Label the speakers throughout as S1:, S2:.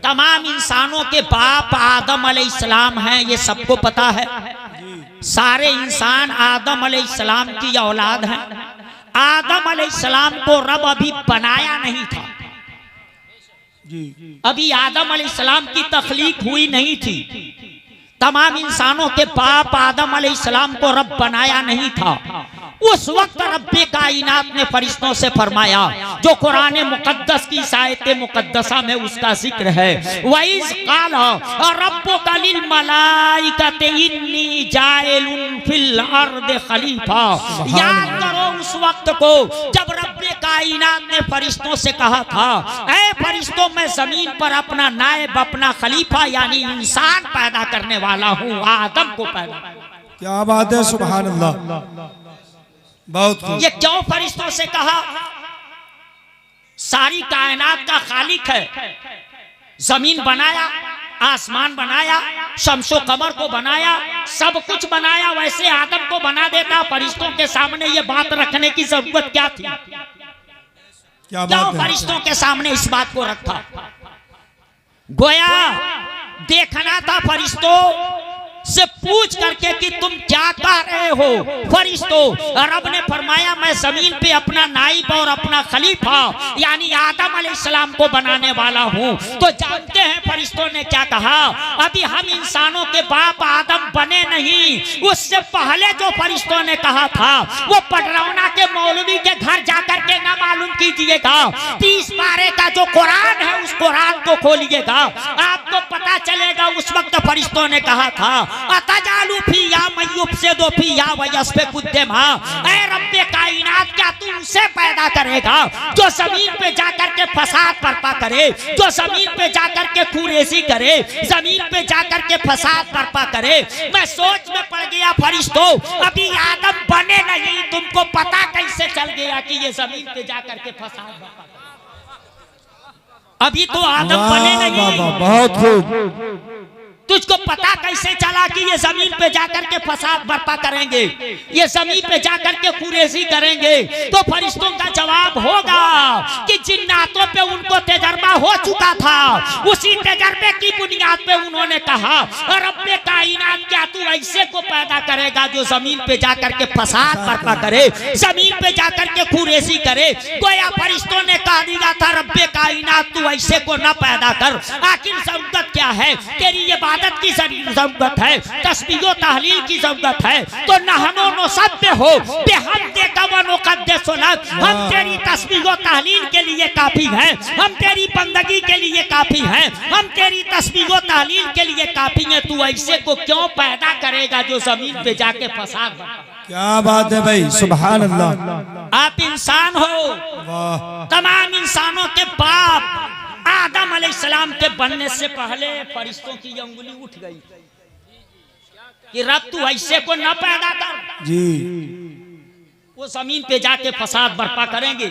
S1: तमाम इंसानों के बाप आदम अलैहिस्सलाम हैं, ये सबको पता है। सारे इंसान आदम अलैहिस्सलाम की औलाद हैं। आदम अलैहिस्सलाम को रब अभी बनाया नहीं था, अभी आदम अलैहिस्सलाम की तख्लीक हुई नहीं थी। तमाम इंसानों के बाप आदम अलैहिस्सलाम को रब बनाया नहीं था। उस वक्त रब्बे कायनात ने फरिश्तों से फरमाया, जो कुरान मुकद्दस की आयत मुकद्दसा में उसका जिक्र है, वइज़ क़ाल रब्बुका लिल मलाइकति इन्नी जाइलुन फिल अर्द खलीफा। याद करो उस वक्त को जब रब्बे कायनात ने फरिश्तों से कहा था, ऐ फरिश्तों, मैं जमीन पर अपना नायब, अपना खलीफा यानी इंसान पैदा करने वाला हूँ, आदम को पैदा।
S2: क्या बात है, सुभान अल्लाह। बहुत
S1: ये क्यों फरिश्तों से कहा? सारी कायनात का खालिक है, जमीन बनाया, आसमान बनाया, शम्सो कमर को बनाया, सब कुछ बनाया, वैसे आदम को बना देता। फरिश्तों के सामने ये बात रखने की जरूरत क्या थी? क्यों फरिश्तों के सामने इस बात को रखा? गोया देखना था फरिश्तों से पूछ करके कि तुम क्या कह रहे हो। फरिश्तों, रब ने फरमाया, मैं जमीन पे अपना नाइब और अपना खलीफा यानी आदम अलैहिस्सलाम को बनाने वाला हूँ। तो जानते हैं फरिश्तों ने क्या कहा? अभी हम इंसानों के बाप आदम बने नहीं, उससे पहले जो फरिश्तों ने कहा था वो पडरौना के मौलवी के घर जाकर के ना मालूम कीजिएगा। 30 पारे का जो कुरान है उस कुरान को खोलिएगा, आपको पता चलेगा। उस वक्त फरिश्तों ने कहा था, अतजालू फिया मयुफ्सिदु फिया वयस्फिकुद्दमा। ऐ रब्बे कायनात, क्या तू उसे पैदा करेगा जो जमीन पे जाकर के फसाद बर्पा करे, जो जमीन पे जाकर के कुरेसी करे, जमीन पे जाकर के फसाद बर्पा करे? मैं सोच में पड़ गया फरिश्तों, अभी आदम बने नहीं, तुमको पता कैसे चल गया कि ये जमीन पे जाकर के फसाद बर्पा करे? अभी तो आदम बने नहीं,
S2: बहुत खूब।
S1: तुझको पता कैसे चला कि ये जमीन पे जाकर के फसाद बर्पा करेंगे, ये जमीन पे जाकर के कुरेसी करेंगे? तो फरिश्तों का जवाब होगा कि जिन्नातों पे उनको तजर्बा हो चुका था, उसी तजर्बे की बुनियाद पे उन्होंने कहा, रब्बे कायनात, क्या तू ऐसे को पैदा करेगा जो जमीन पे जाकर के फसाद बर्पा करे, जमीन पे जाकर के कुरेसी करे? गोया फरिश्तों ने कह दिया था, रब्बे कायनात, तू ऐसे को न पैदा कर। आखिर जरूरत क्या है? तेरी ये इबादत की जरूरत है, तस्बीह तहलील की जरूरत है, तो नहनो नुसब्बिह हो बिहम्दिका व नुक़द्दिसु लक। हम तेरी तस्बीह तहलील के लिए काफी हैं, हम तेरी बंदगी के लिए काफी हैं, हम तेरी तस्बीह तहलील के लिए काफी हैं। तू ऐसे को क्यों पैदा करेगा जो जमीन पे जाके फसाद?
S2: क्या बात है भाई, सुभान अल्लाह।
S1: आप इंसान हो, तमाम इंसानों के बाप आदम अलैहिस्सलाम के बनने से पहले फरिश्तों की अंगुली उठ गई कि रब तू ऐसे को न पैदा कर
S2: जी।
S1: वो जमीन पे जाके फसाद बर्पा करेंगे,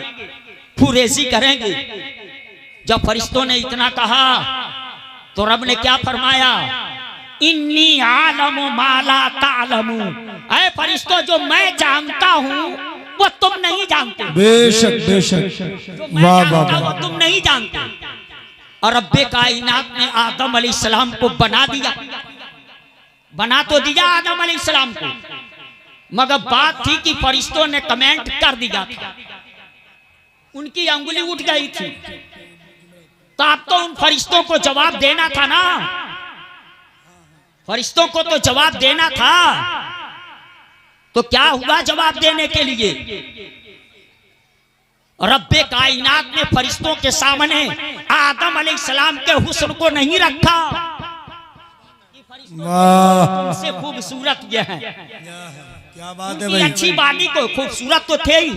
S1: फुरेसी करेंगे। जब फरिश्तों ने इतना कहा तो रब ने क्या फरमाया? इन्नी आलमु मा ला तालमू। ऐ फरिश्तों, जो मैं जानता हूँ वो तुम नहीं जानते।
S2: बेशक बेशक, वाह वाह,
S1: वो तुम नहीं जानते। और रब्बे कायनात ने आदम अलैहिस्सलाम को बना दिया, बना तो दिया आदम अलैहिस्सलाम को, मगर बात थी कि फरिश्तों ने कमेंट कर दिया था, उनकी अंगुली उठ गई थी। तो अब तो उन फरिश्तों को जवाब देना था ना, फरिश्तों को तो जवाब देना था। तो क्या हुआ जवाब देने के लिए? रब्बे कायनात ने फरिश्तों के सामने आदम अलैहिस्सलाम के हुस्न को नहीं रखा। तुमसे खूबसूरत ये है,
S2: क्या बात है
S1: भाई। अच्छी बानी को खूबसूरत तो थे ही,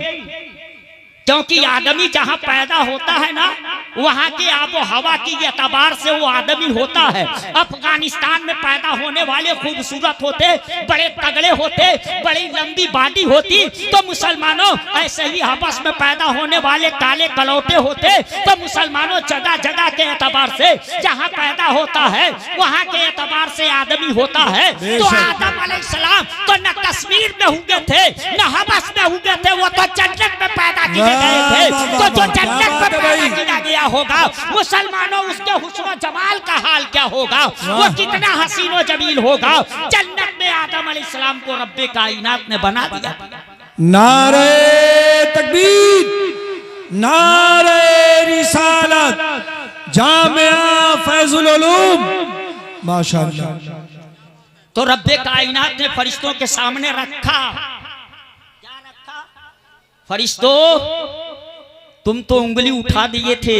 S1: क्योंकि आदमी जहाँ पैदा होता है ना, वहाँ के आबो हवा की एतबार से वो आदमी होता है। अफगानिस्तान में पैदा होने वाले खूबसूरत होते, बड़े तगड़े होते, बड़ी लंबी बॉडी होती। तो मुसलमानों ऐसे ही आपस में पैदा होने वाले काले कलौटे होते। तो मुसलमानों जगह जगह के एतबार से जहाँ पैदा होता है वहाँ के एतबार से आदमी होता है। तो आदम अलैहिस्सलाम तो न कश्मीर में हुए थे, न हबस में हुए थे, वो तो जन्नत में पैदा किए गए थे। तो जो जन्नत में पैदा किया गया होगा, मुसलमानों उसके हुस्न जमाल हाल क्या होगा, वो कितना हसीन व जमील होगा। जन्नत में आदम अलैहिस्सलाम को रब्बे कायनात ने बना दिया।
S2: नारे तकबीर, नारे रिसालत, जामिया फैजुल उलूम, माशाअल्लाह।
S1: तो रब्बे कायनात ने फरिश्तों के सामने रखा, क्या रखा? फरिश्तों, तुम तो उंगली उठा दिए थे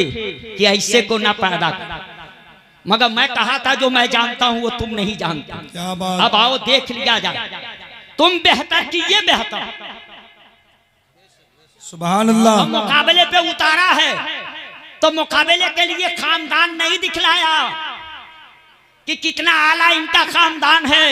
S1: कि ऐसे को ना पैदा कर, मगर मैं कहा था जो मैं जानता हूं वो तुम नहीं जानता।
S2: क्या बात।
S1: अब आओ देख लिया जाए, तुम बेहतर किए बेहतर।
S2: सुभान अल्लाह।
S1: तो मुकाबले पे उतारा है, तो मुकाबले के लिए खानदान नहीं दिखलाया कि कितना आला इनका खानदान है।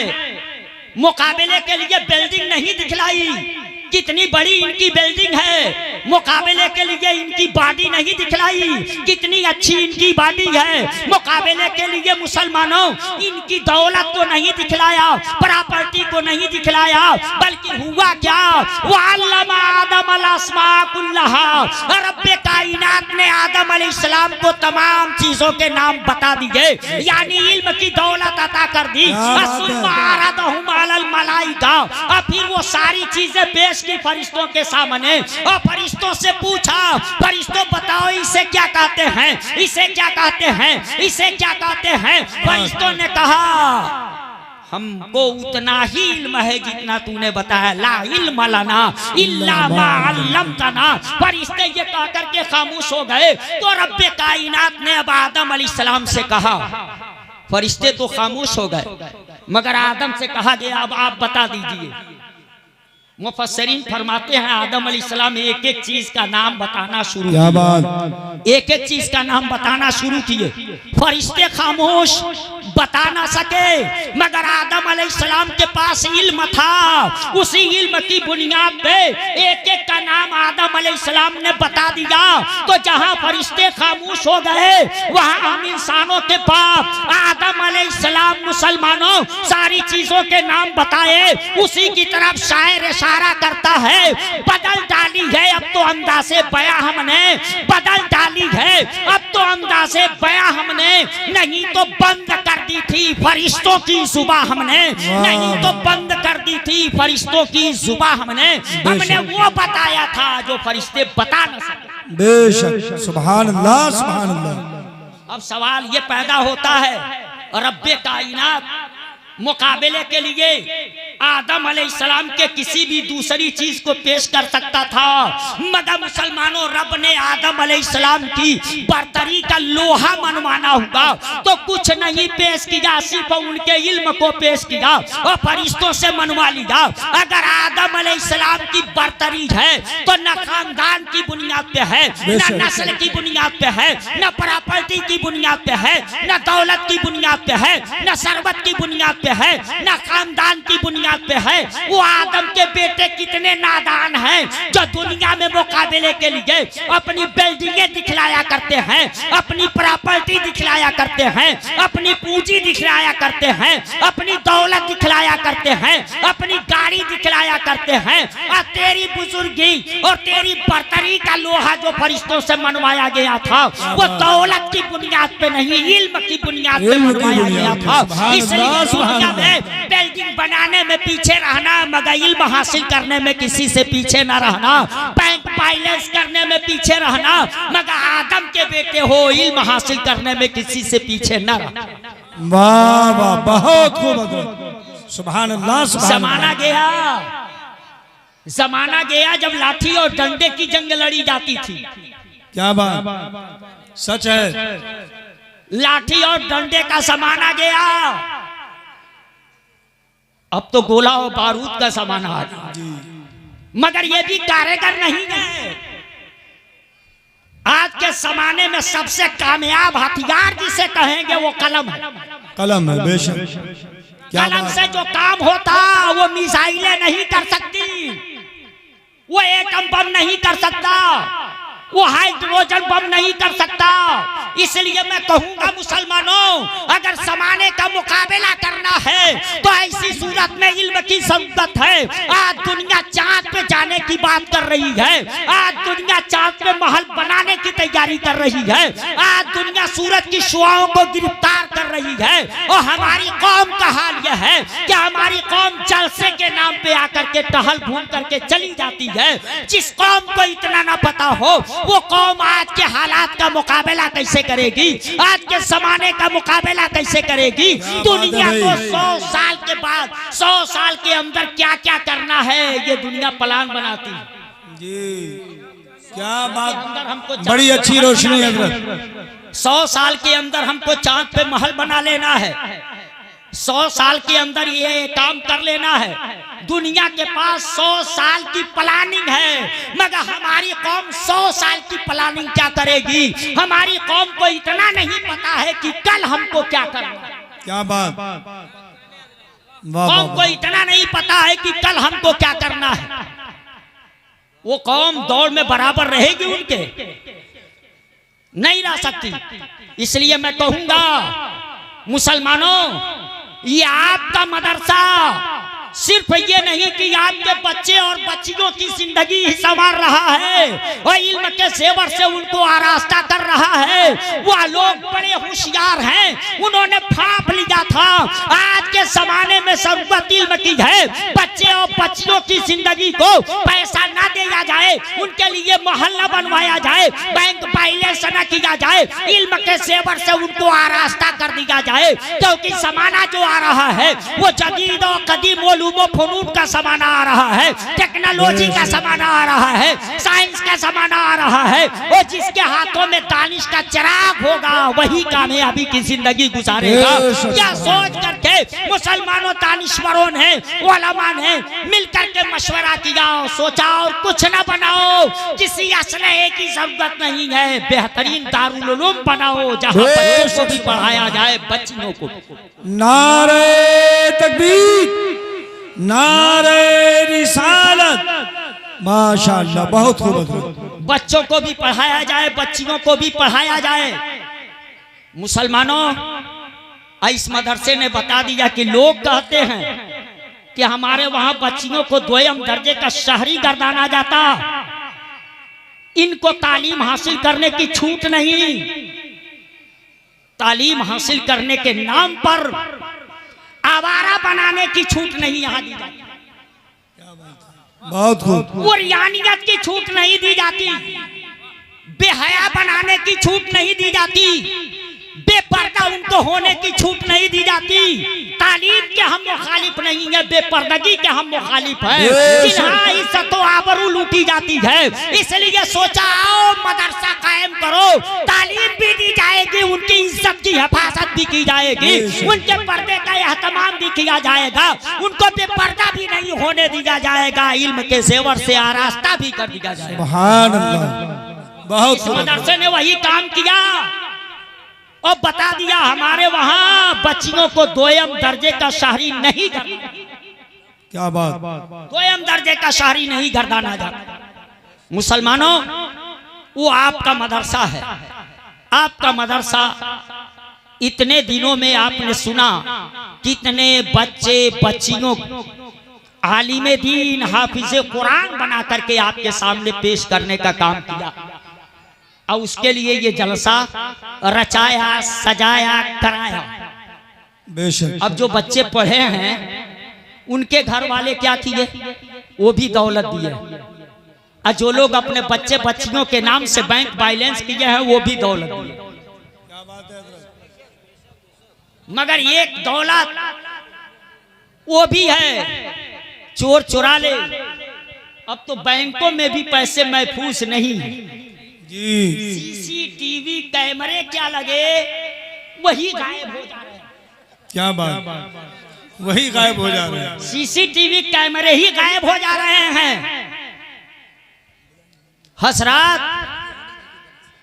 S1: मुकाबले के लिए बिल्डिंग नहीं दिखलाई कितनी बड़ी इनकी बिल्डिंग है। मुकाबले के लिए इनकी बॉडी नहीं दिखलाई कितनी अच्छी इनकी बॉडी है। मुकाबले के लिए मुसलमानों इनकी दौलत को नहीं दिखलाया, प्रॉपर्टी को नहीं दिखलाया, बल्कि हुआ क्या, वअल्लमा आदम अल-अस्मा कुल्लहा, रब्बे कायनात ने आदम अलैहिस्सलाम को तमाम चीजों के नाम बता दिए, यानी इल्म की दौलत अता कर दी। सुम्मा अरदहुम अलल मलाइका, और फिर वो सारी चीजें पेश की फरिश्तों के सामने, और फरिश्तों से पूछा, फरिश्तों बताओ इसे क्या कहते हैं, इसे क्या कहते हैं, इसे क्या कहते हैं। फरिश्तों ने कहा हमको उतना ही इल्म है जितना तूने बताया, ला इल्म लना इल्ला मा अल्लमतना। फरिश्ते ये कहकर के खामोश हो गए। तो रब्बे कायनात ने अब आदम अलैहिस्सलाम से कहा, फरिश्ते तो खामोश हो गए, मगर आदम से कहा गया अब आप बता दीजिए। मुफस्सिरीन फरमाते हैं आदम अलैहिस्सलाम एक एक चीज का नाम बताना शुरू किए, एक एक चीज का नाम बताना शुरू किए। फरिश्ते खामोश, बता ना सके, मगर आदम अलैहिस्सलाम के पास इल्म था। उसी इल्म की बुनियाद पे एक एक का नाम आदम अलैहिस्सलाम ने बता दिया। तो जहां फरिश्ते खामोश हो गए, वहां हम इंसानों के बाप आदम अलैहिस्सलाम मुसलमानों सारी चीजों के नाम बताए। उसी की तरफ शायर इशारा करता है, बदल डाली है अब तो अंदाज़े बयां हमने, बदल डाली है अब तो अंदाज़े बयां हमने, नहीं तो बंद कर दी थी फरिश्तों की जुबां हमने, नहीं तो बंद कर दी थी फरिश्तों की जुबां हमने। हमने वो बताया था जो फरिश्ते बता न सके।
S2: बेशक, सुभान अल्लाह, सुभान अल्लाह।
S1: अब सवाल ये पैदा होता है, रब्बे कायनात मुकाबले के लिए आदम अलैहिस्सलाम के किसी भी दूसरी चीज को पेश कर सकता था, मगर मुसलमानों रब ने आदम अलैहिस्सलाम की बरतरी का लोहा मनवाना होगा तो कुछ नहीं पेश किया, सिर्फ उनके इल्म को पेश किया और फरिश्तों से मनवा लिया। अगर आदम अलैहिस्सलाम की बरतरी है तो न खानदान की बुनियाद पे है, न नस्ल की बुनियाद पे है, न प्रॉपर्टी की बुनियाद पे है, न दौलत की बुनियाद पे है, न सरबत की बुनियाद पे है, न खानदान की बुनियाद पे है। वो आदम के बेटे कितने नादान हैं जो दुनिया में मुकाबले के लिए अपनी बिल्डिंगें दिखलाया करते हैं, अपनी प्रॉपर्टी दिखलाया करते हैं, अपनी पूंजी दिखलाया करते हैं, अपनी दौलत दिखलाया करते हैं, अपनी गाड़ी दिखलाया करते हैं। और तेरी बुजुर्गी और तेरी बरतरी का लोहा जो फरिश्तों से मनवाया गया था वो दौलत की बुनियाद पे नहीं, इल्म की बुनियाद पे मनवाया गया था। इसलिए दुनिया में बिल्डिंग बनाने में पीछे रहना, मगर इल्म हासिल करने में किसी से पीछे न रहना, बैंक बैलेंस करने में पीछे रहना, मगर आदम के बेटे हो इल्म हासिल करने में किसी से पीछे न रहना।
S2: वाह वाह, बहुत खूब, सुभान अल्लाह, सुभान अल्लाह।
S1: जमाना गया, जमाना गया जब लाठी और डंडे की जंग लड़ी जाती थी।
S2: क्या बात, सच है।
S1: लाठी और डंडे का जमाना गया, अब तो गोला और बारूद का जमाना आ गया। मगर ये भी कारीगर नहीं है। आज के जमाने में सबसे कामयाब हथियार जिसे कहेंगे वो कलम है।
S2: कलम है, बेशक।
S1: कलम से जो काम होता वो मिसाइलें नहीं कर सकती, वो एटम बम नहीं कर सकता, वो हाइड्रोजन बम नहीं कर सकता। इसलिए मैं कहूंगा मुसलमानों, अगर जमाने का मुकाबला करना है तो ऐसी सूरत में इल्म की जरूरत है। आज दुनिया चांद पे जाने की बात कर रही है, आज दुनिया चांद पे महल बनाने की तैयारी कर रही है, आज दुनिया सूरज की शुआओं को गिरफ्तार कर कर रही है। और हमारी कौम का हाल यह है कि हमारी कौम जलसे के नाम पे आकर के टहल घूम करके चली जाती है। जिस कौम को इतना ना पता हो वो कौम आज के हालात का मुकाबला कैसे करेगी, आज के जमाने का मुकाबला कैसे करेगी। दुनिया को 100 साल के बाद 100 साल के अंदर क्या क्या करना है ये दुनिया प्लान बनाती है
S2: जी। क्या बात,
S1: अंदर हमको
S2: बड़ी अच्छी रोशनी हजरत।
S1: 100 साल के अंदर हमको चांद पे महल बना लेना है, 100 साल के अंदर ये काम कर लेना है। दुनिया के पास 100 साल की प्लानिंग है, मगर हमारी कौम 100 साल की प्लानिंग क्या करेगी। हमारी कौम को इतना नहीं पता है कि कल हमको क्या करना है।
S2: क्या बात,
S1: कौम को इतना नहीं पता है कि कल हमको क्या करना है। वो कौम दौड़ में बराबर रहेगी उनके, नहीं रह सकती। इसलिए मैं कहूंगा मुसलमानों, ये आपका मदरसा सिर्फ ये नहीं कि आपके बच्चे और बच्चियों की जिंदगी ही संवार रहा है और इल्म के सेवर से उनको आरास्ता कर रहा है। वह लोग बड़े होशियार हैं, उन्होंने भाप लिया था। आज के जमाने में जरूरत इल्म की है। बच्चे और बच्चियों की जिंदगी को पैसा ना दिया जाए, उनके लिए महल न बनवाया जाए, बैंक बैलेंस न किया जाए, इल्म के सेवर से उनको आरास्ता कर दिया जाए। क्योंकि जमाना जो आ रहा है वो जदीद और कदीम फनून का जमाना आ रहा है, टेक्नोलॉजी का जमाना आ रहा है, साइंस का जमाना आ रहा है। और जिसके हाथों में दानिश का चिराग होगा वही कामयाबी की जिंदगी गुजारेगा। क्या सोच करके मुसलमानों दानिश्वरों ने, उलमा ने मिलकर के मशवरा किया, सोचा और कुछ न बनाओ, किसी असलहे की जरूरत नहीं है, बेहतरीन दारुल उलूम बनाओ जहां बच्चों को भी पढ़ाया जाए, बच्चियों को।
S2: नारे तकबीर, नारे रिसालत, माशाअल्लाह, बहुत खूब।
S1: बच्चों को भी पढ़ाया जाए, बच्चियों को भी पढ़ाया जाए। मुसलमानों, इस मदरसे ने बता दिया कि लोग कहते हैं कि हमारे वहां बच्चियों को दोयम दर्जे का शहरी गर्दाना जाता, इनको तालीम हासिल करने की छूट नहीं, तालीम हासिल करने के नाम पर आवारा बनाने की छूट नहीं यहाँ दी जाती।
S2: बहुत खूब।
S1: और यानियत की छूट नहीं दी जाती, बेहया बनाने की छूट नहीं दी जाती, बेपर्दा उनको होने की छूट नहीं दी जाती। तालीम के हम मुखालिफ नहीं है, बेपर्दगी के हम मुखालिफ हैं। जिन्हां इज्जत व आबरू लूटी जाती है, इसलिए सोचा आओ मदरसा कायम करो, तालीम भी दी जाएगी, उनकी इज्जत की हिफाजत भी की जाएगी, उनके पर्दे का एहतमाम भी किया जाएगा, उनको बेपर्दा भी नहीं होने दिया जाएगा, इल्म के जेवर से आरास्ता भी कर दिया जाएगा।
S2: सुभान अल्लाह, बहुत।
S1: मदरसे ने वही काम किया और बता दिया हमारे वहां बच्चियों को दोयम दर्जे का शहरी नहीं करना।
S2: क्या बात,
S1: दोयम दर्जे का शहरी नहीं गर्दाना जाता। मुसलमानों, वो आपका मदरसा है, आपका मदरसा। इतने दिनों में आपने सुना कितने बच्चे बच्चियों आलिम दीन हाफिज कुरान बना करके आपके सामने पेश करने का काम किया, और उसके लिए ये जलसा रचाया, सजाया, कराया।
S2: बेशक।
S1: अब जो बच्चे पढ़े हैं उनके घर वाले क्या किए, वो भी दौलत दिए, और जो लोग अपने बच्चे बच्चियों के नाम से बैंक बैलेंस किए हैं वो भी दौलत दिए। मगर एक दौलत वो भी है, चोर चुरा ले। अब तो बैंकों में भी पैसे महफूज नहीं है
S2: जी।
S1: सीसीटीवी कैमरे क्या लगे, वही गायब हो जा रहे हैं।
S2: क्या बात, वही गायब हो जा रहे हैं।
S1: सीसीटीवी कैमरे ही गायब हो जा रहे हैं। हसरात,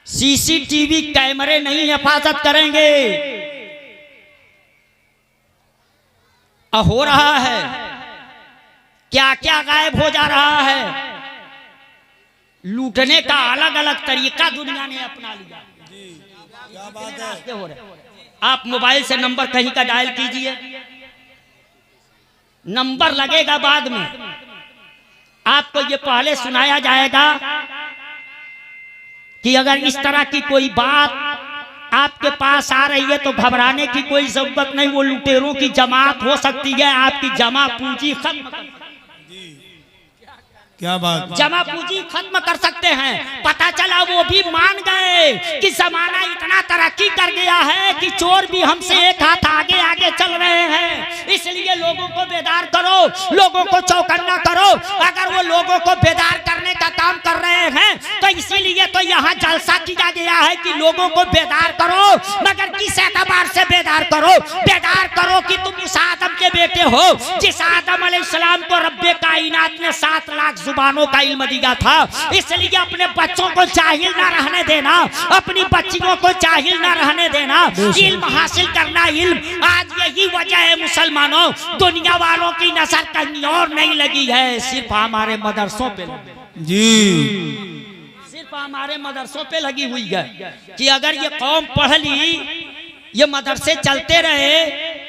S1: सीसीटीवी कैमरे नहीं हिफाजत करेंगे। हो रहा है क्या क्या गायब हो जा रहा है। लूटने का अलग अलग तरीका दुनिया ने अपना लिया।
S2: क्या बात है।
S1: हो रहे, आप मोबाइल से नंबर कहीं का डायल कीजिए, नंबर लगेगा बाद में, आपको ये पहले सुनाया जाएगा कि अगर इस तरह की कोई बात आपके पास आ रही है तो घबराने की कोई जरूरत नहीं। वो लुटेरों की जमात हो सकती है, आपकी जमा पूंजी खत्म,
S2: क्या बात,
S1: जमा पूंजी खत्म कर सकते हैं। पता चला वो भी मान गए कि जमाना इतना तरक्की कर गया है कि चोर भी हमसे एक हाथ आगे आगे चल रहे हैं। इसलिए लोगों को बेदार करो, लोगों को चौकन्ना करो। अगर वो लोगों को बेदार करने का काम कर रहे हैं तो इसीलिए तो यहाँ जलसा किया गया है कि लोगों को बेदार करो। मगर किस एतबार से बेदार करो? बेदार करो कि तुम उस आदम के बेटे हो जिस आदम अलैहिस्सलाम को रब्बे कायनात ने 7 लाख जुबानों का इल्म दिया था। इसलिए अपने बच्चों को जाहिल ना रहने देना, अपनी बच्चियों को जाहिल ना रहने देना। इल्म हासिल करना, इल्म। आज यही वजह है मुसलमानों, दुनिया वालों की नजर कहीं और नहीं लगी है, सिर्फ हमारे मदरसों पे
S2: जी,
S1: सिर्फ हमारे मदरसों पे लगी हुई है कि अगर ये कौम पढ़ ली, ये मदरसे चलते रहे,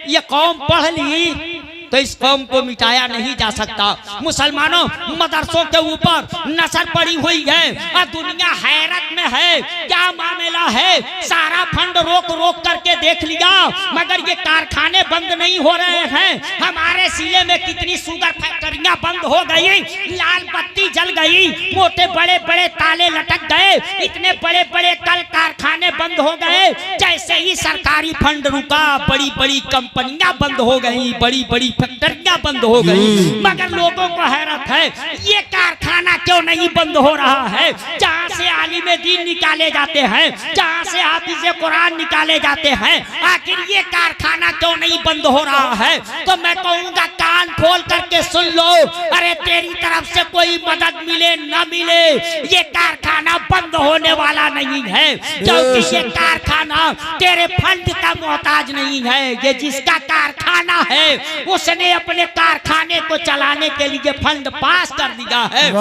S1: ये कौम पढ़ ली तो इस कौम को मिटाया नहीं जा सकता। मुसलमानों, मदरसों के ऊपर नजर पड़ी हुई है और दुनिया हैरत में है। क्या मामला है? सारा फंड रोक रोक करके देख लिया मगर ये कारखाने बंद नहीं हो रहे हैं। हमारे जिले में कितनी शुगर फैक्ट्रियां बंद हो गई, लाल बत्ती जल गई, मोटे बड़े बड़े ताले लटक गए, इतने बड़े बड़े कल कारखाने बंद हो गए। जैसे ही सरकारी फंड रुका, बड़ी बड़ी कंपनियां बंद हो गई, बड़ी बड़ी फैक्ट्रियां बंद हो गई। मगर लोगों को हैरत है, ये कारखाना क्यों नहीं बंद हो रहा है? जहाँ से आलिम दीन निकाले जाते हैं, जहाँ से हाफिज़े कुरान निकाले जाते हैं, आखिर ये कारखाना क्यों नहीं बंद हो रहा है? तो मैं कहूँगा कान खोल करके सुन लो। अरे तेरी तरफ से कोई मदद मिले न मिले, ये कारखाना बंद होने वाला नहीं है, क्योंकि ये कारखाना तेरे फंड का मोहताज नहीं है। ये जिसका कारखाना है उसने अपने कारखाने को चलाने के लिए फंड पास कर दिया है। तो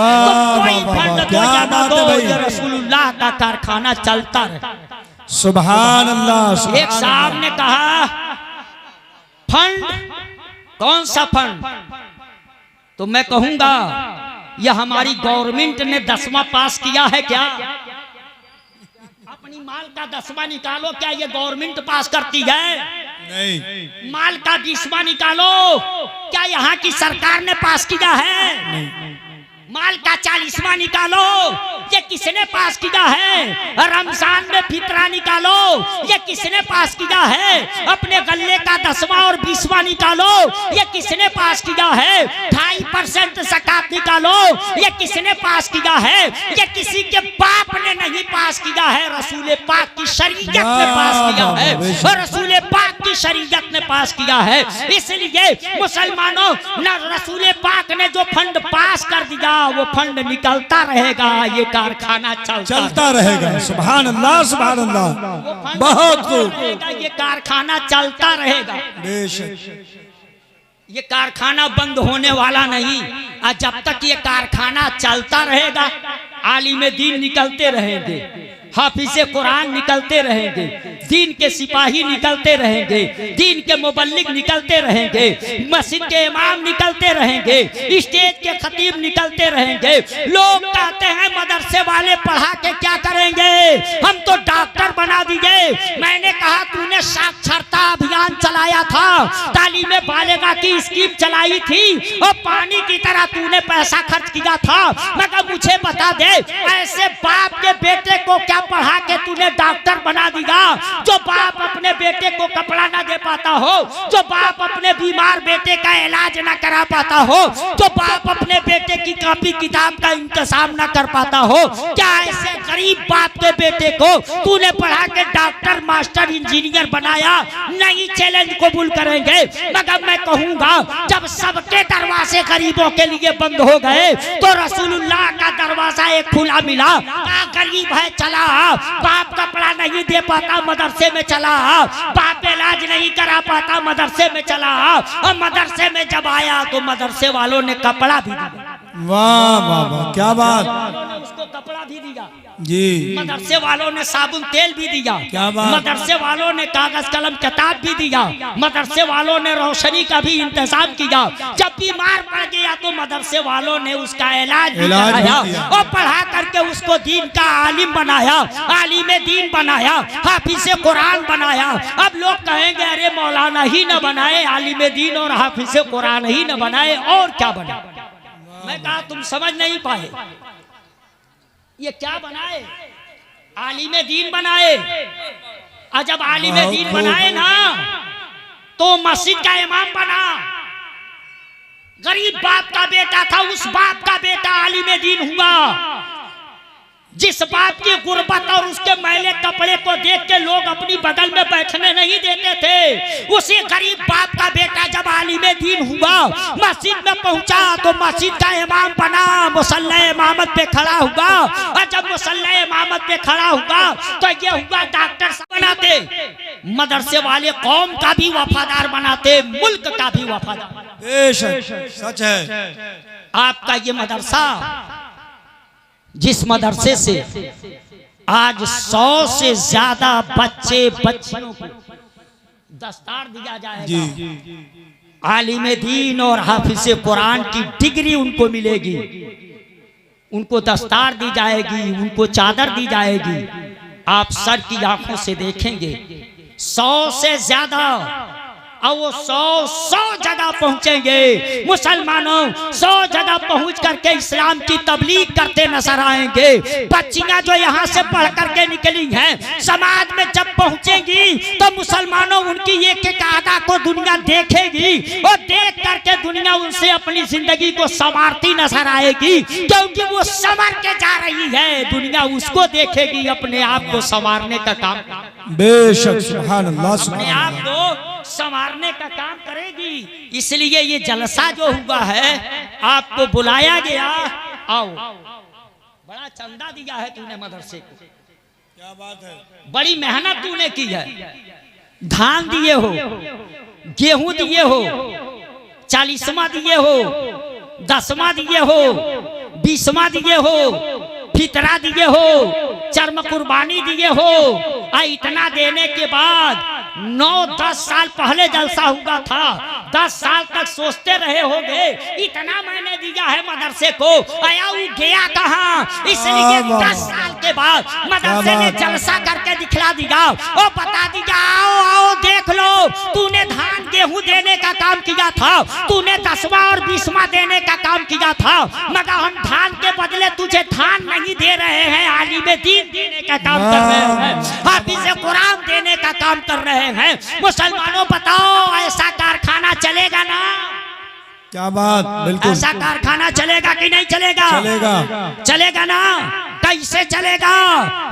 S1: कोई फंड दो या ना दो, ये रसूलुल्लाह का कारखाना चलता रहे।
S2: सुभान अल्लाह।
S1: एक साहब ने कहा फंड, कौन सा फंड? तो मैं कहूंगा यह हमारी गवर्नमेंट ने 10वां पास किया है क्या? अपनी माल का 10वां निकालो, क्या ये गवर्नमेंट पास करती है?
S2: नहीं।
S1: माल का 20वां निकालो, क्या यहाँ की सरकार ने पास किया है?
S2: नहीं।
S1: माल का 40वां निकालो, ये किसने पास किया है? रमजान में फितरा निकालो, ये किसने पास किया है? अपने गल्ले का 10वां और 20वां निकालो, ये किसने पास किया है? 2.5% ज़कात निकालो, ये किसने पास किया है? ये किसी के बाप ने नहीं पास किया है, रसूल पाक की शरीयत ने पास किया है, और रसूल पाक की शरीयत ने पास किया है। इसलिए मुसलमानों, न रसूल पाक ने जो फंड पास कर दिया वो फंड निकलता रहेगा, ये कारखाना चलता
S2: रहेगा। सुभान अल्लाह, सुभान अल्लाह, बहुत
S1: रहेगा, ये कारखाना चलता रहेगा। ये कारखाना बंद होने वाला नहीं। और जब तक ये कारखाना चलता रहेगा, आलिम दीन निकलते रहेंगे, हाफिज़े कुरान निकलते रहेंगे, दीन के सिपाही निकलते रहेंगे, दीन के मुबल्लिग निकलते रहेंगे, मस्जिद के इमाम निकलते रहेंगे, स्टेज के खतीब निकलते रहेंगे। लोग कहते हैं मदरसे वाले पढ़ा के क्या करेंगे, हम तो डॉक्टर बना दिए। मैंने कहा तूने साक्षरता अभियान चलाया था, तालीम बालिगा की स्कीम चलाई थी और पानी की तरह तूने पैसा खर्च किया था। मगर मुझे बता दे, ऐसे बाप के बेटे को क्या पढ़ा के तूने डॉक्टर बना दिया? जो बाप अपने बेटे को कपड़ा ना दे पाता हो, जो बाप अपने बीमार बेटे का इलाज ना करा पाता हो, जो बाप अपने बेटे की कॉपी किताब का इंतजाम ना कर पाता हो, क्या ऐसे गरीब बाप के बेटे को तूने पढ़ा के डॉक्टर, मास्टर, इंजीनियर बनाया? नहीं, चैलेंज कबूल करेंगे। मगर मैं कहूंगा जब सबके दरवाजे गरीबों के लिए बंद हो गए तो रसूलुल्लाह का दरवाजा एक खुला मिला। गरीब है चला, बाप कपड़ा नहीं दे पाता मदरसे में चला, बाप इलाज नहीं करा पाता मदरसे में चला, और मदरसे में जब आया तो मदरसे वालों ने कपड़ा भी दिया।
S2: वाह वाह वाह, क्या बात,
S1: उसको कपड़ा भी दिया।
S2: जी।
S1: मदरसे वालों ने साबुन तेल भी दिया,
S2: क्या बात।
S1: मदरसे वालों ने कागज कलम किताब भी दिया, मदरसे वालों ने रोशनी का भी इंतजाम किया। जब बीमार पड़ गया तो मदरसे वालों ने उसका इलाज भी कराया और पढ़ा करके उसको दीन का आलिम बनाया, आलिम दीन बनाया, हाफिज कुरान बनाया। अब लोग कहेंगे अरे मौलाना ही न बनाए, आलिम दीन और हाफिज कुरान ही न बनाए, और क्या बना? मैं कहा तुम समझ नहीं पाए, ये क्या बनाए? आलिम दीन बनाए। और जब आलिम दीन बनाए ना तो मस्जिद का इमाम बना। गरीब बाप का बेटा था, उस बाप का बेटा आलिम दीन हुआ। जिस बाप की गुर्बत और उसके मैले कपड़े को देख के लोग अपनी बगल में बैठने नहीं देते थे, उसी गरीब बाप का बेटा जब आलिम दीन हुआ, मस्जिद में पहुंचा तो मस्जिद का इमाम बना, मुसल्ला इमामत पे खड़ा हुआ। और जब मुसल्ला इमामत पे खड़ा हुआ तो ये हुआ डॉक्टर साहब बनाते, मदरसे वाले कौम का भी वफादार बनाते, मुल्क का भी वफादार।
S2: बेशक सच है।
S1: आपका ये मदरसा, जिस मदरसे से आज 100 से ज्यादा बच्चे बच्चियों को दस्तार दिया जाएगा,
S2: जी।
S1: आलिम दीन और हाफिज कुरान की डिग्री उनको मिलेगी, उनको दस्तार दी जाएगी, उनको चादर दी जाएगी। आप सर की आंखों से देखेंगे 100 से ज्यादा, और वो 100 जगह पहुंचेंगे। मुसलमानों 100 जगह पहुंच करके इस्लाम की तबलीग करते नजर आएंगे। बच्चियां जो यहाँ से पढ़ करके निकली हैं, समाज में जब पहुंचेंगी तो मुसलमानों उनकी एक एक अदा को दुनिया देखेगी, और देख करके दुनिया उनसे अपनी जिंदगी को संवारती नजर आएगी, क्योंकि वो संवर के जा रही है। दुनिया उसको देखेगी, अपने आप को संवारने का काम,
S2: बेशक सुभान अल्लाह,
S1: अपने आप को संवारने का काम करेगी। इसलिए ये जलसा जो हुआ है, आपको बुलाया गया, आओ, बड़ा चंदा दिया है तूने मदरसे को,
S2: क्या बात है,
S1: बड़ी मेहनत तूने की है, धान दिए हो, गेहूं दिए हो, 40वां दिए हो, 10वां दिए हो, 20वां दिए हो, फितरा दिए हो, चर्म कुर्बानी दिए हो। इतना देने के बाद 9-10 साल पहले जलसा हुआ था, 10 साल तक सोचते रहे होंगे इतना मैंने दिया है मदरसे को, आया वो गया कहाँ? इसलिए 10 साल के बाद मदरसे ने जलसा करके दिखला दिया और बता दिया, आओ आओ देख लो, तूने धान गेहूं देने का काम किया था, तूने 10वां और 20वां देने का काम किया था, मगर हम धान के बदले तुझे धान नहीं दे रहे हैं, आलिम दीन देने का काम कर रहे हैं, हाफिज कुरान देने का काम कर रहे हैं। मुसलमानों बताओ, ऐसा कारखाना चलेगा ना?
S2: क्या बात, बिल्कुल
S1: ऐसा कारखाना चलेगा कि नहीं चलेगा?
S2: चलेगा,
S1: चलेगा ना? कैसे चलेगा?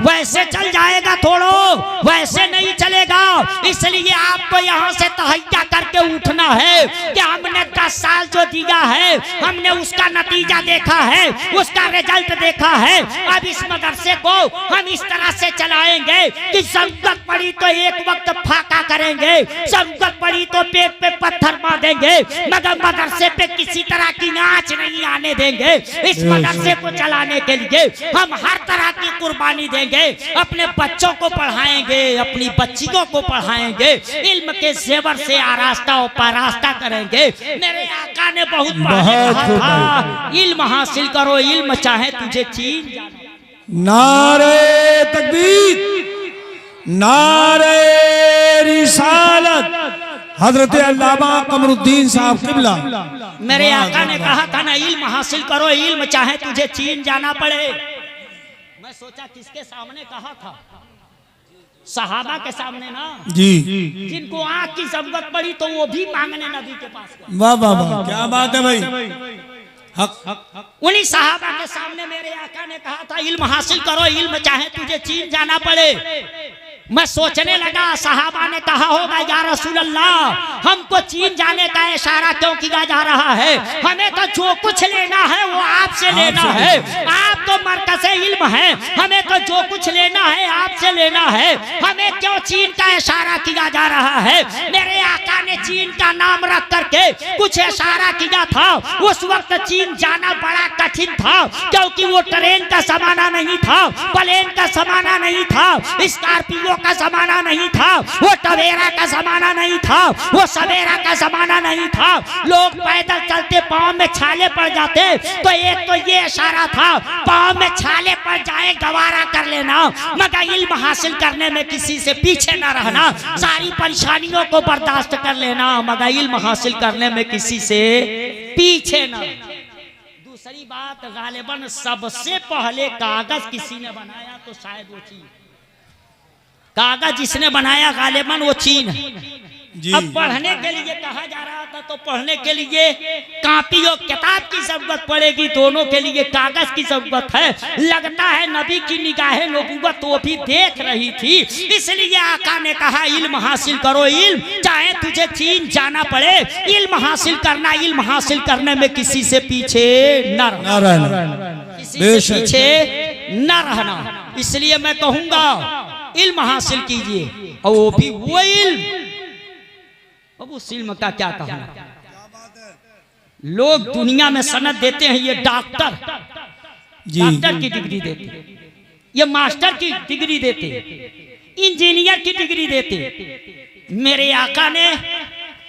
S1: वैसे चल जाएगा थोड़ो, वैसे नहीं चलेगा। इसलिए आपको यहाँ से तहैया करके उठना है कि हमने 10 साल जो दिया है, हमने उसका नतीजा देखा है, उसका रिजल्ट देखा है। अब इस मदरसे को हम इस तरह से चलाएंगे कि जरूरत पड़ी तो एक वक्त फाका करेंगे, जरूरत पड़ी तो पेट पे पत्थर मारेंगे, मगर मदरसे पे किसी तरह की आंच नहीं आने देंगे। इस मदरसे को चलाने के लिए हम हर तरह की कुर्बानी देंगे, अपने बच्चों को पढ़ाएंगे, अपनी बच्चियों को पढ़ाएंगे, इल्म के जेवर से आरास्ता और पारास्ता करेंगे। मेरे आका ने बहुत पहले कहा था, इल्म हासिल करो, इल्म चाहे तुझे चीन जाने।
S2: नारे तकबीर, नारे रिसालत, हजरत अल्लामा कमरुद्दीन साहब किबला।
S1: मेरे आका ने कहा था ना, इल्म हासिल करो, इल्म चाहे तुझे चीन जाना पड़े। मैं सोचा किसके सामने कहा था? सहाबा के सामने ना
S2: जी।
S1: जिनको आँख की जरूरत पड़ी तो वो भी मांगने नबी के पास गए।
S2: वाह वाह वाह, क्या बात है भाई, हक
S1: उन्हीं सहाबा के सामने मेरे आका ने कहा था, इल्म हासिल करो, इल्म चाहे तुझे चीन जाना पड़े। मैं सोचने लगा, सहाबा ने कहा होगा, या रसूल अल्लाह, हमको चीन जाने का इशारा क्यों किया जा रहा है? हमें तो जो कुछ लेना है वो आपसे लेना है, आप तो तो मरकज़ इल्म है, हमें तो जो कुछ लेना है आपसे लेना है। हमें क्यों चीन का इशारा किया जा रहा है? मेरे आका ने चीन का नाम रख करके कुछ इशारा किया था। उस वक्त चीन जाना बड़ा कठिन था, क्योंकि वो ट्रेन का जमाना नहीं था, प्लेन का जमाना नहीं था, स्कॉर्पियो का जमाना नहीं था, वो टवेरा का जमाना नहीं था, वो सवेरा का जमाना नहीं था। लोग पैदल चलते पाँव में छाले पड़ जाते, तो एक तो ये इशारा था पाँव में छाले पड़ जाए गवारा कर लेना, मगर इल्म हासिल करने में किसी से पीछे न रहना, सारी परेशानियों को बर्दाश्त कर लेना, मगर इल्म हासिल करने में किसी से पीछे न। दूसरी बात, गालिबन सबसे पहले कागज किसी ने बनाया तो शायद वो चीन। कागज जिसने बनाया गालिबन वो चीन है। अब पढ़ने के लिए कहा जा रहा था, तो पढ़ने के लिए कॉपी और किताब की जरूरत पड़ेगी, दोनों के लिए कागज की जरूरत है। लगता है नबी की निगाहें नबूवत वो भी देख रही थी, इसलिए आका ने कहा इल्म हासिल करो, इल्म चाहे तुझे चीन जाना पड़े, इल्म हासिल करना, इल्म हासिल करने में किसी से पीछे न रहना, किसी से पीछे न रहना। इसलिए मैं कहूंगा इल्म हासिल कीजिए, और वो भी वो इल्म। अब उस इल्म का क्या कहना? लोग दुनिया में सनद देते हैं, ये डॉक्टर की डिग्री देते, ये मास्टर की डिग्री देते, इंजीनियर की डिग्री देते। मेरे आका ने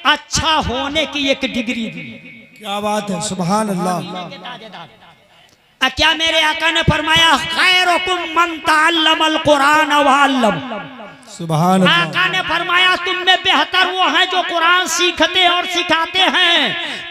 S1: अच्छा होने की एक डिग्री दी।
S2: क्या बात है, सुभान अल्लाह।
S1: क्या मेरे आका ने फरमाया खैरुकुम मन तअल्लमल कुरान व अल्लम।
S2: सुभान अल्लाह।
S1: आका ने फरमाया तुम में बेहतर वो है जो कुरान सीखते और सिखाते हैं।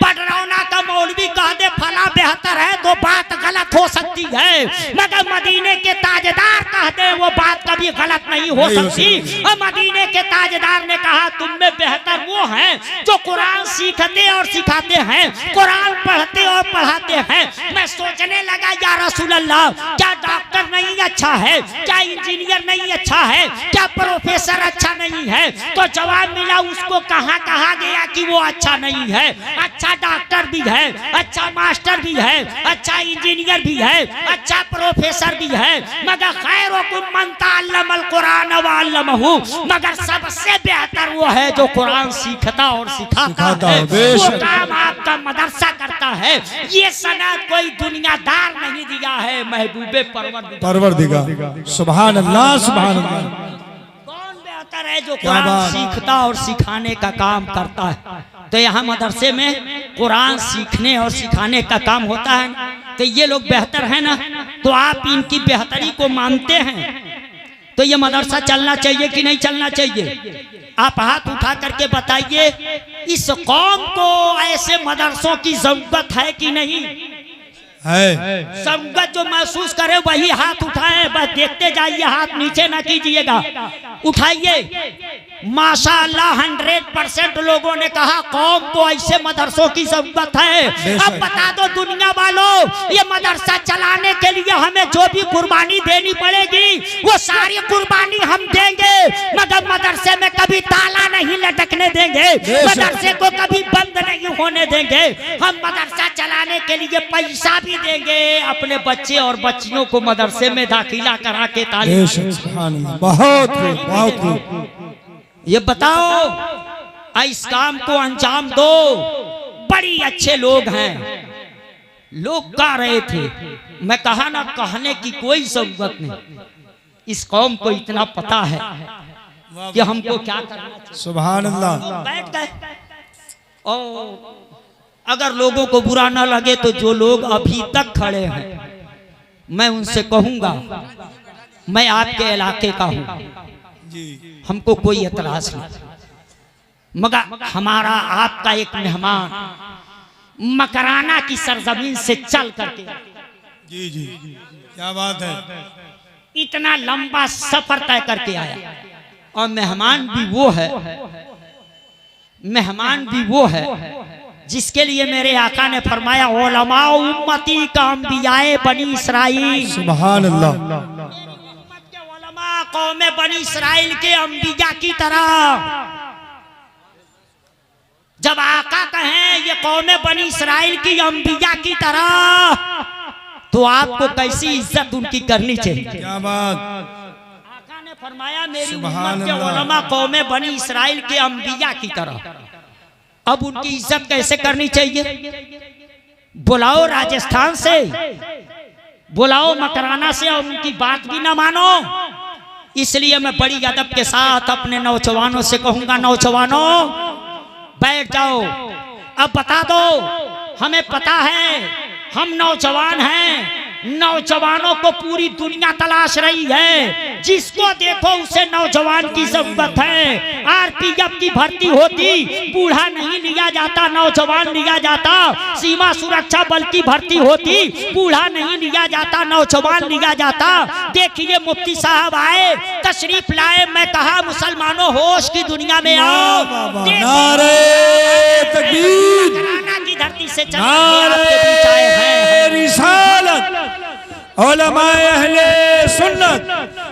S1: पटरौना का मौलवी कह दे फला बेहतर है तो बात गलत हो सकती है, मगर मदीने के ताजदार कह दे वो बात कभी गलत नहीं हो सकती। और मदीने के ताजदार ने कहा तुम में बेहतर वो है जो कुरान सीखते और सिखाते हैं, कुरान पढ़ते और पढ़ाते हैं। मैं सोचने लगा या रसूल अल्लाह, क्या डॉक्टर नहीं अच्छा है, क्या इंजीनियर नहीं अच्छा है, क्या प्रोफेसर अच्छा नहीं है? तो जवाब मिला उसको कहा गया कि वो अच्छा नहीं है। अच्छा डॉक्टर भी है, अच्छा मास्टर भी है, अच्छा इंजीनियर भी है, अच्छा प्रोफेसर भी है, मगर खैरुकुम मन तअल्लमल कुरान व अल्लमहु, मगर सबसे बेहतर वो है जो कुरान सीखता और सिखाता है। वो काम आपका मदरसा करता है। ये सनद कोई दुनियादार नहीं दिया है, महबूबे
S2: परवरदिगार। सुभान अल्लाह, सुभान अल्लाह।
S1: है जो कुरान सीखता और सिखाने का काम करता है। तो यहाँ मदरसे में कुरान सीखने और सिखाने का काम होता है। तो ये लोग बेहतर है ना, तो आप इनकी बेहतरी को मानते हैं, तो ये मदरसा चलना चाहिए कि नहीं चलना चाहिए? आप हाथ उठा करके बताइए, इस कौम को ऐसे मदरसों की जरूरत है कि नहीं
S2: है?
S1: संगत जो महसूस करे वही हाथ उठाए, बस देखते जाइए, हाथ नीचे ना कीजिएगा, उठाइए। माशाअल्लाह 100% लोगों ने कहा कौम को ऐसे मदरसों की जरूरत है। अब बता दो दुनिया वालों, ये मदरसा चलाने के लिए हमें जो भी कुर्बानी देनी पड़ेगी वो सारी कुर्बानी हम देंगे, मगर मदरसे में कभी ताला नहीं लटकने देंगे, मदरसे को कभी बंद नहीं होने देंगे। हम मदरसा चलाने के लिए पैसा भी देंगे, अपने बच्चे और बच्चियों को मदरसे में दाखिला करा के तालीम।
S2: बहुत
S1: ये बताओ, इस काम को अंजाम दो। बड़ी अच्छे लोग हैं, लोग कह रहे थे, मैं कहा ना कहने की कोई जरूरत नहीं। इस कौम को इतना पता है कि हमको क्या करना चाहिए।
S2: सुभान अल्लाह।
S1: बैठ गए। और अगर लोगों को बुरा ना लगे तो जो लोग अभी तक खड़े हैं, मैं उनसे कहूंगा मैं आपके इलाके का हूं, हमको कोई एतराज नहीं, मगर हमारा आपका एक मेहमान मकराना की सरजमीन से चल करके,
S2: जी जी क्या बात है,
S1: इतना लंबा सफर तय करके आया। और मेहमान भी वो है, मेहमान भी वो है जिसके लिए मेरे आका ने फरमाया उलमा उम्मती का अंबियाए बनी इसराइल।
S2: सुभान अल्लाह।
S1: कौमे बनी इसराइल के अंबिया की तरह। जब आका कहें ये कौमे बनी इसराइल की अंबिया की तरह, तो आपको कैसी इज्जत उनकी करनी चाहिए।
S2: क्या बात।
S1: आका ने फरमाया मेरी
S2: सुभान
S1: उम्मत के
S2: अल्लाह।
S1: उलमा कौमे बनी इसराइल के अंबिया की तरह। अब उनकी इज्जत कैसे करनी चाहिए? बुलाओ राजस्थान से, बुलाओ मकराना से और उनकी बात भी ना मानो। इसलिए मैं बड़ी अदब के साथ अपने नौजवानों से कहूंगा, नौजवानों बैठ जाओ, अब बता दो। हमें पता है हम नौजवान हैं, नौजवानों को पूरी दुनिया तलाश रही है, जिसको देखो उसे नौजवान की जरूरत है। आरपीएफ की भर्ती होती, बूढ़ा नहीं लिया जाता, नौजवान लिया जाता। सीमा सुरक्षा बल की भर्ती होती, बूढ़ा नहीं लिया जाता, नौजवान लिया जाता। देखिए मुफ्ती साहब आए, तशरीफ लाए, मैं कहा मुसलमानों होश की दुनिया में आओ।
S2: नारे तकबीर,
S1: की धरती से चल आपके बीच आए हैं।
S2: रिसालत उलमाए अहले सुन्नत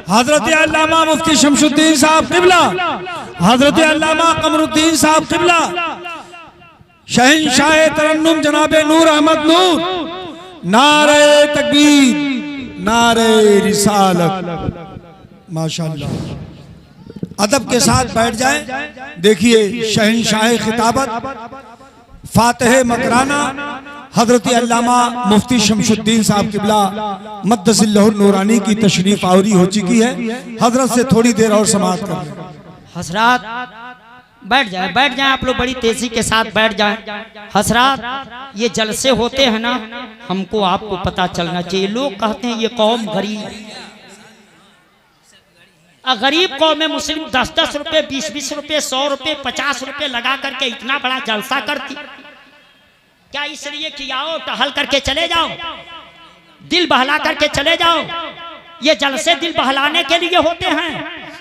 S2: हजरत अल्लामा मुफ्ती शमशुद्दीन साहब किबला, हजरत अल्लामा कमरुद्दीन साहब किबला, शहंशाह तरन्नुम जनाबे नूर अहमद नूर, नारे तकबीर, नारे रिसालत। माशाअल्लाह। अदब के साथ बैठ जाए। देखिए शहंशाह खिताबत फातिह मकराना हजरत अल्लामा मुफ्ती शमशुद्दीन साहब किबला मद्दसिल्लहुर नूरानी की तशरीफ आवरी हो चुकी है। हजरत से थोड़ी देर और समाअत कर लें।
S1: हजरात बैठ जाए, बैठ जाए आप लोग, बड़ी तेजी के साथ बैठ जाए। हजरात ये जलसे होते हैं ना, हमको आपको पता चलना चाहिए। लोग कहते हैं ये कौम गरीब, गरीब कौम में मुस्लिम 10-10 रुपए, 20-20 रुपए, 100 रुपए, 50 रुपए लगा करके इतना बड़ा जलसा करती। क्या इसलिए कि आओ टहल करके चले जाओ, दिल बहला करके चले जाओ? ये जलसे दिल बहलाने के लिए होते हैं?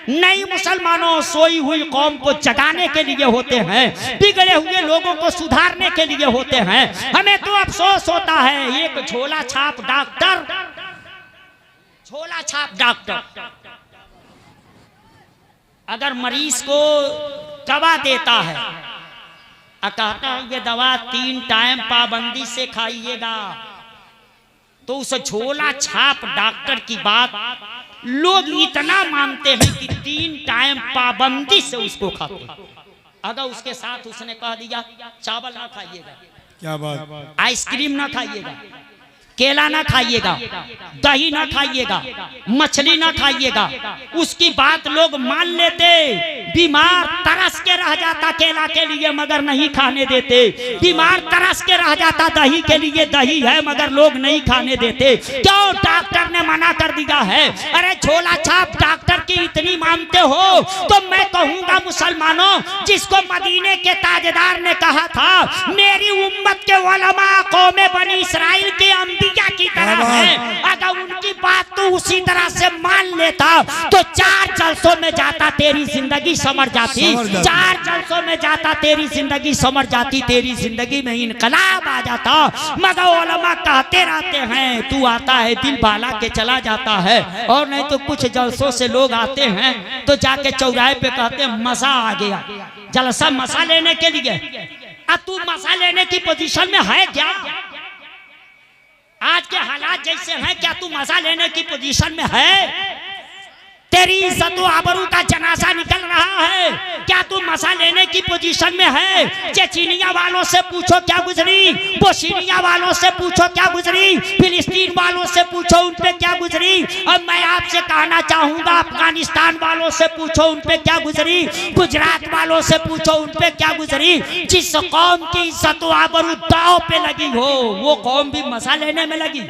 S1: नहीं मुसलमानों, सोई हुई कौम को जगाने के लिए होते हैं, बिगड़े हुए लोगों को सुधारने के लिए होते हैं। हमें तो अफसोस होता है, एक झोला छाप डॉक्टर, झोला छाप डॉक्टर अगर मरीज को दवा देता है, कहता है ये दवा 3 टाइम पाबंदी से खाइएगा, तो उस झोला छाप डॉक्टर की बात लोग इतना मानते हैं कि 3 टाइम पाबंदी से उसको खाते। अगर उसके साथ उसने कह दिया चावल ना खाइएगा,
S2: क्या बात,
S1: आइसक्रीम ना खाइएगा, केला ना खाइएगा, दही ना खाइएगा, मछली ना खाइएगा, उसकी बात लोग मान लेते। बीमार तरस के रह जाता केला के लिए मगर नहीं खाने देते, बीमार तरस के रह जाता दही के लिए, दही है मगर लोग नहीं खाने देते। क्यों? डॉक्टर ने मना कर दिया है। अरे झोला छाप डॉक्टर की इतनी मानते हो तो मैं कहूंगा मुसलमानों, जिसको मदीने के ताजदार ने कहा था मेरी उम्मत के उलमा कौमे बनी इसराइल के अंबिया की तरह है, अगर उनकी बात तो उसी तरह से मान लेता तो 4 जलसों में जाता तेरी जिंदगी समर जाती, 4 जलसों में जाता तेरी जिंदगी समर जाती, तेरी जिंदगी में इनकलाब आ जाता। मगर उलमा कहते रहते हैं, तू आता है दिल बहला के चला जाता है, और नहीं तो कुछ जलसों से लोग आते हैं तो जाके चौराहे पे कहते हैं मजा आ गया, जलसा मजा लेने के लिए। अब तू मजा लेने की पोजीशन में है क्या? आज के हालात जैसे हैं, क्या तू मजा लेने की पोजीशन में है? तेरी इज्जत व आबरू का जनाजा निकल रहा है, क्या तू मजा लेने की पोजीशन में है? चेचनिया वालों से पूछो क्या गुजरी, बोस्निया वालों से पूछो क्या गुजरी, फिलिस्तीन वालों से पूछो उन पे क्या गुजरी। अब मैं आपसे कहना चाहूंगा, अफगानिस्तान वालों से पूछो उन पे क्या गुजरी, गुजरात वालों से पूछो उन पे क्या गुजरी। जिस कौम की इज्जत व आबरू दांव पे लगी हो, वो कौम भी मजा लेने में लगी।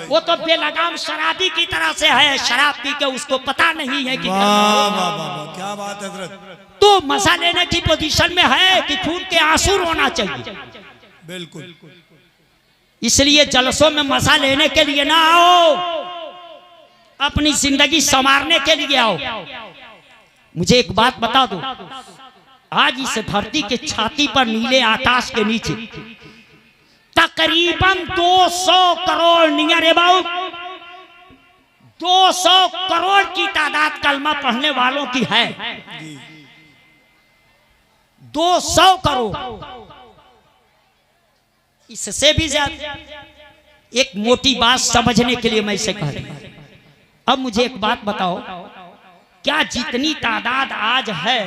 S1: वो तो बेलगाम शराबी की तरह से है, शराब पी के उसको पता नहीं है कि
S2: क्या बात है।
S1: तो मजा लेने की पोजीशन में है कि खून के आंसू रोना चाहिए।
S2: बिल्कुल।
S1: इसलिए जलसों में मजा लेने के लिए ना आओ, अपनी जिंदगी संवारने के लिए आओ। मुझे एक बात बता दो, आज इस धरती के छाती पर नीले आकाश के नीचे तकरीबन 200 करोड़ नियर अबाउट 200 करोड़ की तादाद कलमा पढ़ने वालों की है। 200 करोड़, इससे भी ज्यादा। एक मोटी बात समझने के लिए मैं इसे कह रही हूं। अब मुझे एक बात बताओ, क्या जितनी तादाद आज है,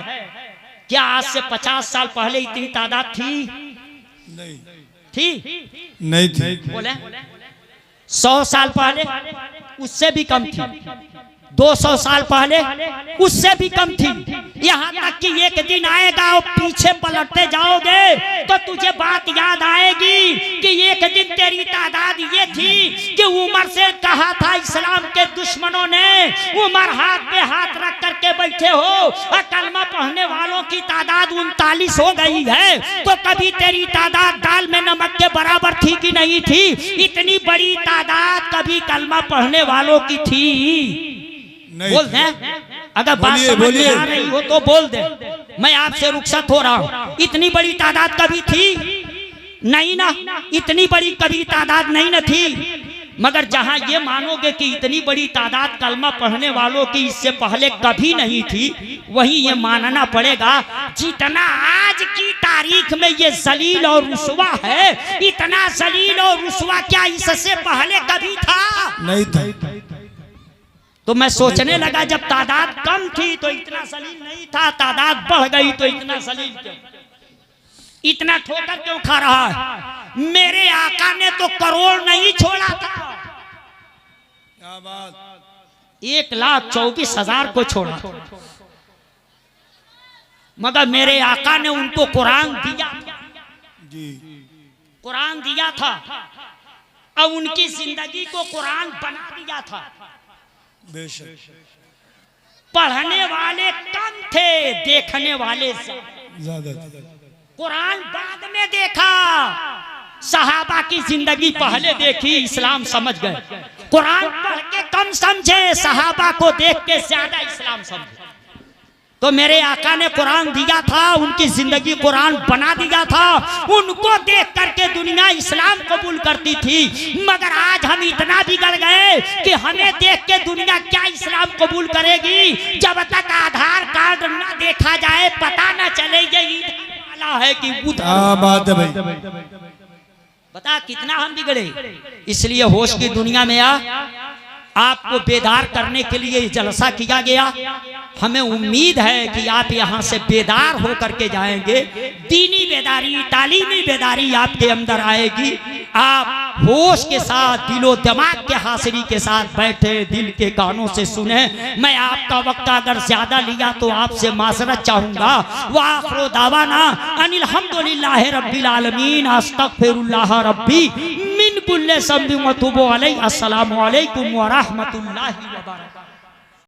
S1: क्या आज से 50 साल पहले इतनी तादाद थी?
S2: नहीं
S1: थी?
S2: नहीं थी।
S1: बोले 100 साल पहले उससे भी कम थी, 200 साल पहले उससे भी कम थी। यहाँ तक कि एक दिन आएगा और पीछे पलटते जाओगे तो तुझे बात याद आएगी कि एक दिन तेरी तादाद ये थी कि उमर से कहा था इस्लाम के दुश्मनों ने, उमर हाथ पे हाथ रख करके बैठे हो और कलमा पढ़ने वालों की तादाद 39 हो गई है, तो कभी तेरी तादाद दाल में नमक के बराबर थी कि नहीं थी? इतनी बड़ी तादाद कभी कलमा पढ़ने वालों की थी? बोल दे, अगर बात समझ में आ रही हो तो बोल दे, मैं आपसे रुखसत हो रहा हूं। इतनी बड़ी तादाद कभी थी? नहीं ना, इतनी बड़ी कभी तादाद नहीं न थी। मगर जहां ये मानोगे कि इतनी बड़ी तादाद कलमा पढ़ने वालों की इससे पहले कभी नहीं थी, वहीं ये मानना पड़ेगा जितना आज की तारीख में ये जलील और रुसवा है, इतना जलील और रुसवा क्या इससे पहले कभी था?
S2: नहीं था।
S1: तो मैं सोचने लगा जब तादाद कम थी तो इतना सलील नहीं था, तादाद बढ़ गई तो इतना सलील क्यों? इतना ठोकर क्यों खा रहा है? मेरे आका ने तो करोड़ नहीं छोड़ा था,
S2: क्या बात?
S1: 1,24,000 को छोड़ा, मगर मेरे आका ने उनको कुरान दिया
S2: जी,
S1: कुरान दिया था और उनकी जिंदगी को कुरान बना दिया था।
S2: बेशक
S1: पढ़ने वाले कम थे, देखने वाले
S2: ज्यादा।
S1: कुरान बाद में देखा, सहाबा की जिंदगी पहले देखी, इस्लाम समझ गए। कुरान पढ़ के कम समझे, सहाबा को देख के ज्यादा इस्लाम समझे। तो मेरे आका ने कुरान दिया था, उनकी जिंदगी कुरान बना दिया था, उनको देख करके दुनिया इस्लाम कबूल करती थी। मगर आज हम इतना बिगड़ गए कि हमें देख के दुनिया क्या इस्लाम कबूल करेगी? जब तक आधार कार्ड ना देखा जाए पता ना चले ये ईद वाला है कि
S2: क्या बात है भाई?
S1: बता कितना हम बिगड़े। इसलिए होश की दुनिया में आपको बेदार करने के लिए जलसा किया गया। हमें उम्मीद है कि आप यहाँ से बेदार होकर के जाएंगे, दीनी बेदारी, तालीमी बेदारी आपके अंदर आएगी। आप होश के साथ, दिलो दिमाग के हासिरी के साथ बैठे, दिल के कानों से सुने। मैं आपका वक्त अगर ज्यादा लिया तो आपसे माजरत चाहूंगा। वाखिरु दावाना अनिल हम्दुलिल्लाहि रब्बिल आलमीन, अस्तगफिरुल्लाह रब्बी मिन कुल्ली ज़ंबिन व अतूबु अलैहि। अस्सलामु अलैकुम व रहमतुल्लाहि व बरकातुहू।